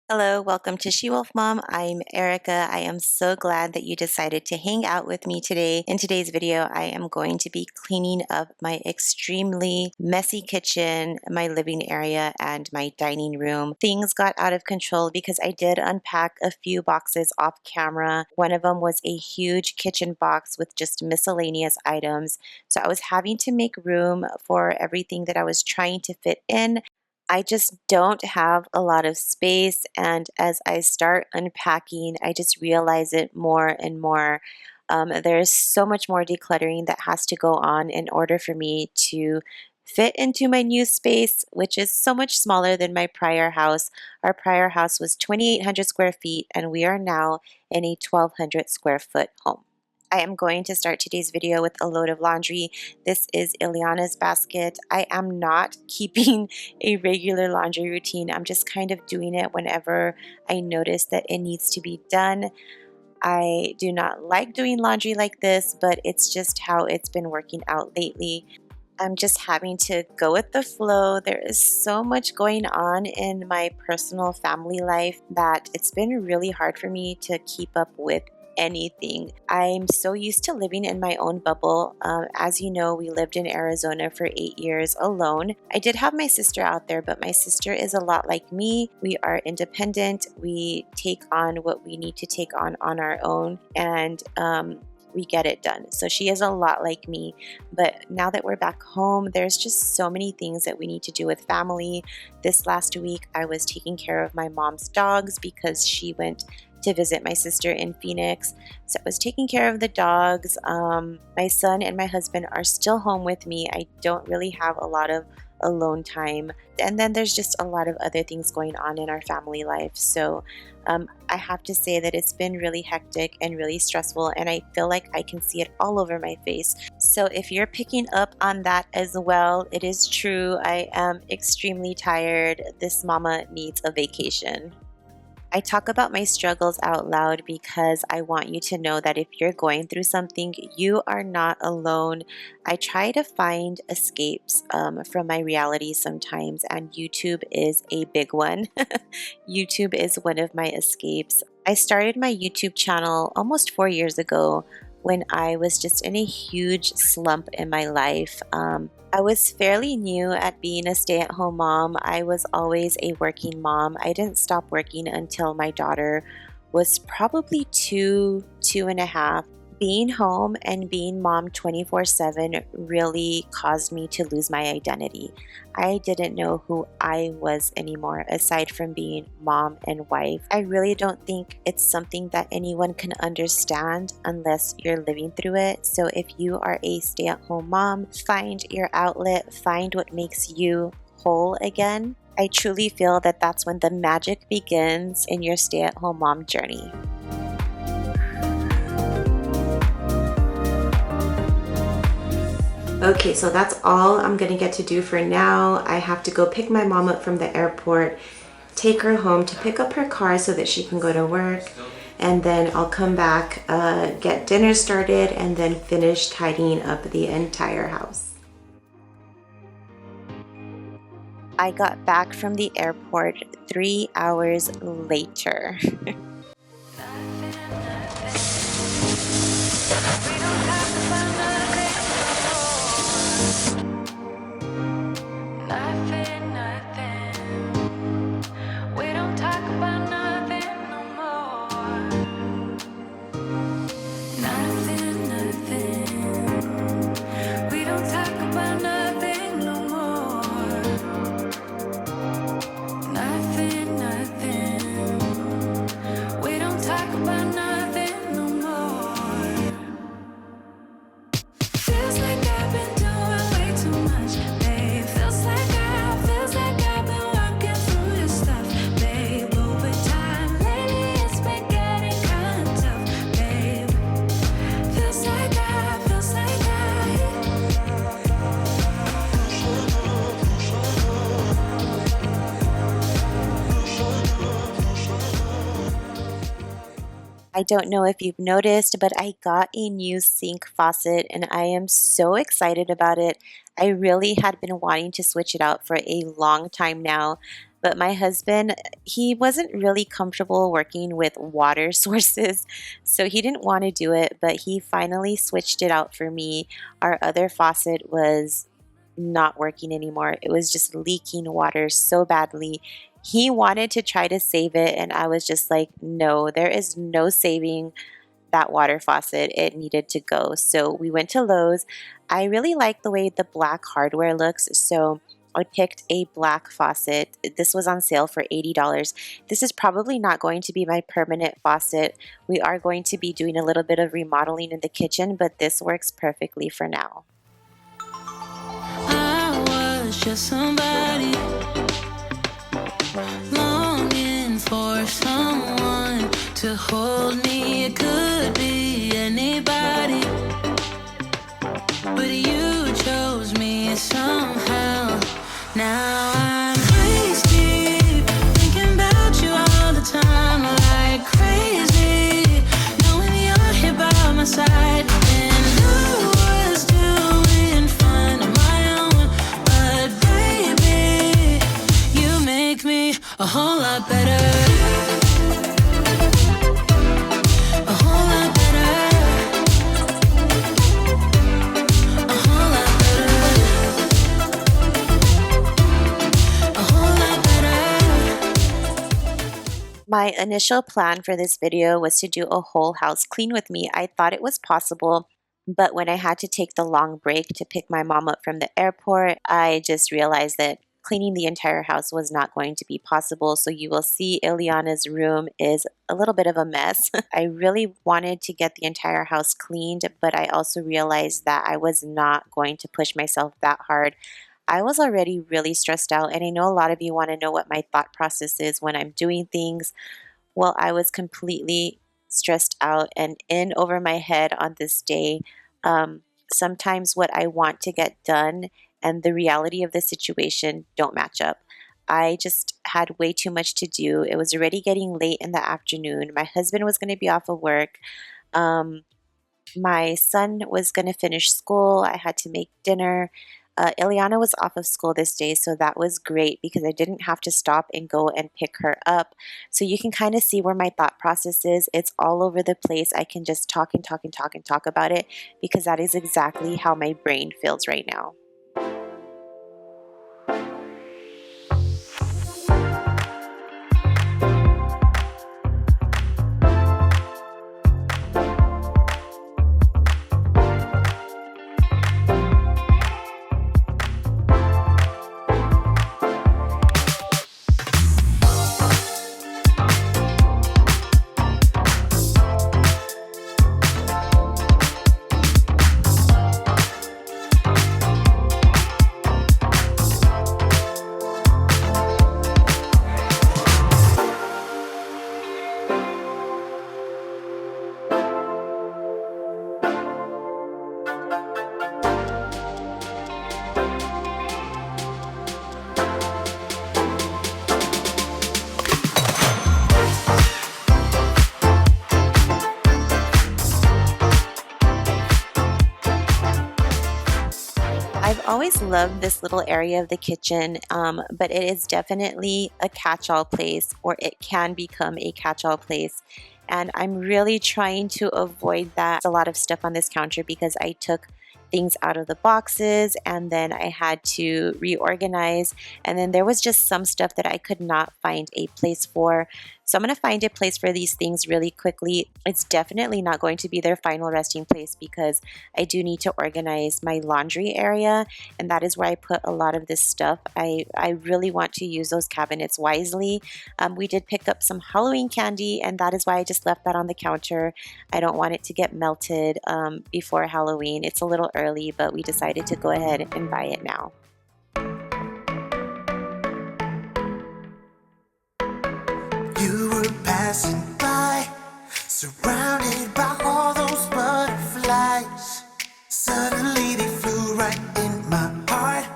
Hello, welcome to SheWolfMom. I'm Erica. I am so glad that you decided to hang out with me today. In today's video, I am going to be cleaning up my extremely messy kitchen, my living area, and my dining room. Things got out of control because I did unpack a few boxes off camera. One of them was a huge kitchen box with just miscellaneous items. So I was having to make room for everything that I was trying to fit in. I just don't have a lot of space, and as I start unpacking, I just realize it more and more. There's so much more decluttering that has to go on in order for me to fit into my new space, which is so much smaller than my prior house. Our prior house was 2,800 square feet, and we are now in a 1,200 square foot home. I am going to start today's video with a load of laundry. This is Ileana's basket. I am not keeping a regular laundry routine. I'm just kind of doing it whenever I notice that it needs to be done. I do not like doing laundry like this, but it's just how it's been working out lately. I'm just having to go with the flow. There is so much going on in my personal family life that it's been really hard for me to keep up with anything. I'm so used to living in my own bubble. As you know, we lived in Arizona for 8 years alone. I did have my sister out there, but my sister is a lot like me. We are independent. We take on what we need to take on our own, and we get it done. So she is a lot like me. But now that we're back home, there's just so many things that we need to do with family. This last week, I was taking care of my mom's dogs because she went to visit my sister in Phoenix. So I was taking care of the dogs. My son and my husband are still home with me. I don't really have a lot of alone time. And then there's just a lot of other things going on in our family life. So I have to say that it's been really hectic and really stressful, and I feel like I can see it all over my face. So if you're picking up on that as well, it is true. I am extremely tired. This mama needs a vacation. I talk about my struggles out loud because I want you to know that if you're going through something, you are not alone. I try to find escapes from my reality sometimes, and YouTube is a big one. YouTube is one of my escapes. I started my YouTube channel almost 4 years ago when I was just in a huge slump in my life. I was fairly new at being a stay-at-home mom. I was always a working mom. I didn't stop working until my daughter was probably two and a half. Being home and being mom 24/7 really caused me to lose my identity. I didn't know who I was anymore aside from being mom and wife. I really don't think it's something that anyone can understand unless you're living through it. So if you are a stay-at-home mom, find your outlet, find what makes you whole again. I truly feel that that's when the magic begins in your stay-at-home mom journey. Okay, so that's all I'm gonna get to do for now. I have to go pick my mom up from the airport, take her home to pick up her car so that she can go to work, and then I'll come back, get dinner started, and then finish tidying up the entire house. I got back from the airport 3 hours later. I don't know if you've noticed, but I got a new sink faucet and I am so excited about it. I really had been wanting to switch it out for a long time now, But my husband, he wasn't really comfortable working with water sources, so he didn't want to do it, but he finally switched it out for me. Our other faucet was not working anymore. It was just leaking water so badly. He wanted to try to save it, and I was just like, no, there is no saving that water faucet. It needed to go. So we went to Lowe's. I really like the way the black hardware looks, so I picked a black faucet. This was on sale for $80. This is probably not going to be my permanent faucet. We are going to be doing a little bit of remodeling in the kitchen, but this works perfectly for now. I was just somebody longing for someone to hold me. It could be anybody, but you chose me somehow. Now I'm crazy, thinking about you all the time, like crazy, knowing you're here by my side. And I was doing fine on my own, but baby, you make me a whole lot better. My initial plan for this video was to do a whole house clean with me. I thought it was possible, but when I had to take the long break to pick my mom up from the airport, I just realized that cleaning the entire house was not going to be possible. So you will see Ileana's room is a little bit of a mess. I really wanted to get the entire house cleaned, but I also realized that I was not going to push myself that hard. I was already really stressed out, and I know a lot of you want to know what my thought process is when I'm doing things. Well, I was completely stressed out and in over my head on this day. Sometimes what I want to get done and the reality of the situation don't match up. I just had way too much to do. It was already getting late in the afternoon. My husband was going to be off of work. My son was going to finish school. I had to make dinner. Ileana was off of school this day, so that was great because I didn't have to stop and go and pick her up. So you can kind of see where my thought process is. It's all over the place. I can just talk and talk and talk and talk about it because that is exactly how my brain feels right now. I've always loved this little area of the kitchen, but it is definitely a catch-all place, or it can become a catch-all place. And I'm really trying to avoid that. A lot of stuff on this counter because I took things out of the boxes and then I had to reorganize, and then there was just some stuff that I could not find a place for. So I'm going to find a place for these things really quickly. It's definitely not going to be their final resting place because I do need to organize my laundry area, and that is where I put a lot of this stuff. I really want to use those cabinets wisely. We did pick up some Halloween candy, and that is why I just left that on the counter. I don't want it to get melted before Halloween. It's a little early, but we decided to go ahead and buy it now. You were passing by, surrounded by all those butterflies. Suddenly they flew right in my heart.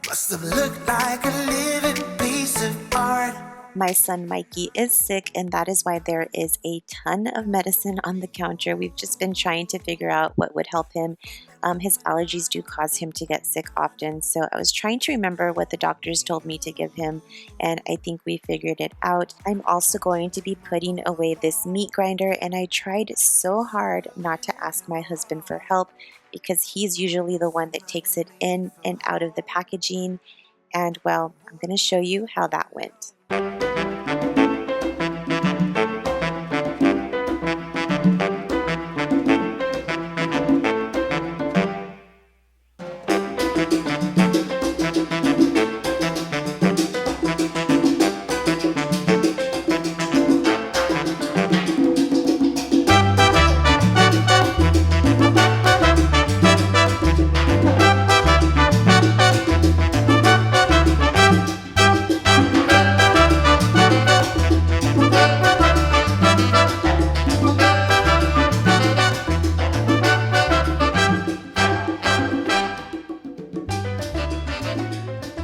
Must have looked like a living piece of art. My son Mikey is sick, and that is why there is a ton of medicine on the counter. We've just been trying to figure out what would help him. His allergies do cause him to get sick often, so I was trying to remember what the doctors told me to give him, and I think we figured it out. I'm also going to be putting away this meat grinder, and I tried so hard not to ask my husband for help because he's usually the one that takes it in and out of the packaging, and well, I'm going to show you how that went.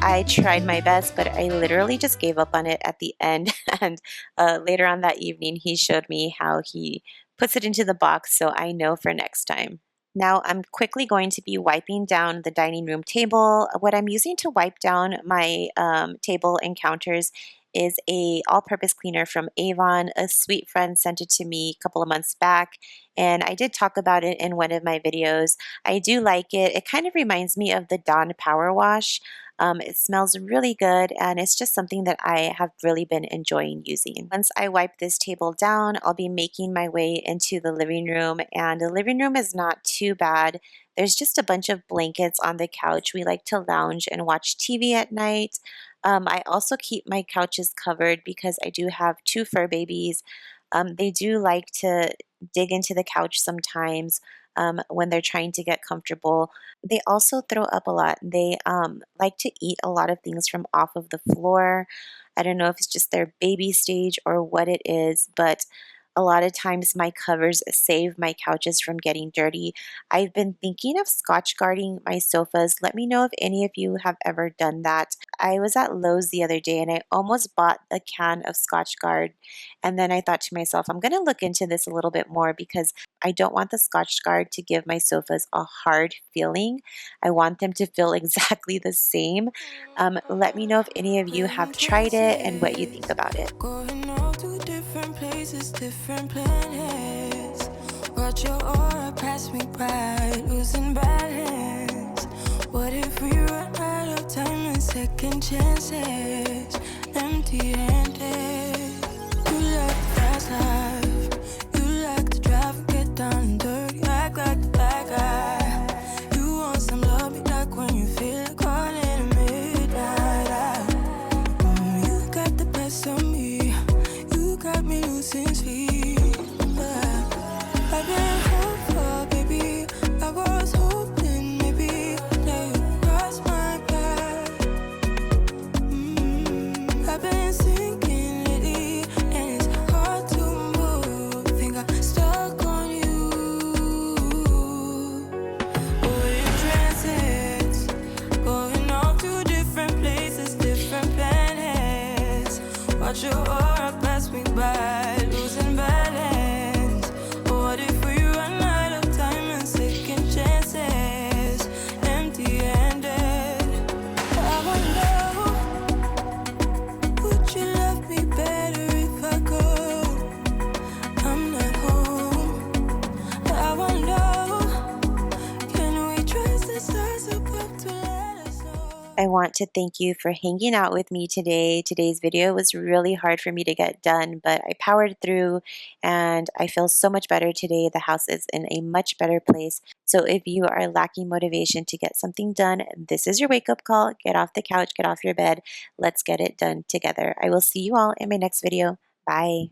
I tried my best, but I literally just gave up on it at the end. And later on that evening, he showed me how he puts it into the box, so I know for next time. Now I'm quickly going to be wiping down the dining room table. What I'm using to wipe down my table and counters is a all-purpose cleaner from Avon. A sweet friend sent it to me a couple of months back, and I did talk about it in one of my videos. I do like it. It kind of reminds me of the Dawn Power Wash. It smells really good, and it's just something that I have really been enjoying using. Once I wipe this table down, I'll be making my way into the living room, and the living room is not too bad. There's just a bunch of blankets on the couch. We like to lounge and watch TV at night. I also keep my couches covered because I do have two fur babies. They do like to dig into the couch sometimes when they're trying to get comfortable. They also throw up a lot. They like to eat a lot of things from off of the floor. I don't know if it's just their baby stage or what it is, but a lot of times my covers save my couches from getting dirty. I've been thinking of Scotch guarding my sofas. Let me know if any of you have ever done that. I was at Lowe's the other day and I almost bought a can of Scotch Guard. And then I thought to myself, I'm going to look into this a little bit more because I don't want the Scotch Guard to give my sofas a hard feeling. I want them to feel exactly the same. Let me know if any of you have tried it and what you think about it. Going all to different places, different planets. Watch your aura pass me by, losing balance. What if we run out of time and second chances? Empty-handed. You like the fast life. You like to drive and get down and dirty. Act like the bad guy. You want some love, be like when you feel like calling at midnight. You got the best of me. You got me losing sleep. I've been hopeful, baby. I was hoping maybe that you'd cross my path. I've been sinking lately, and it's hard to move. Think I'm stuck on you. We're in transits, going off to different places, different planets. Watch your aura pass me by, losing balance. What if we run out of time and second chances? Empty-handed. I wonder, would you love me better if I go? I'm not home. I wonder, can we trace the stars above to let us know? I want to thank you for hanging out with me today. Today's video was really hard for me to get done, but I powered through and I feel so much better today. The house is in a much better place. So if you are lacking motivation to get something done, this is your wake-up call. Get off the couch, get off your bed. Let's get it done together. I will see you all in my next video. Bye.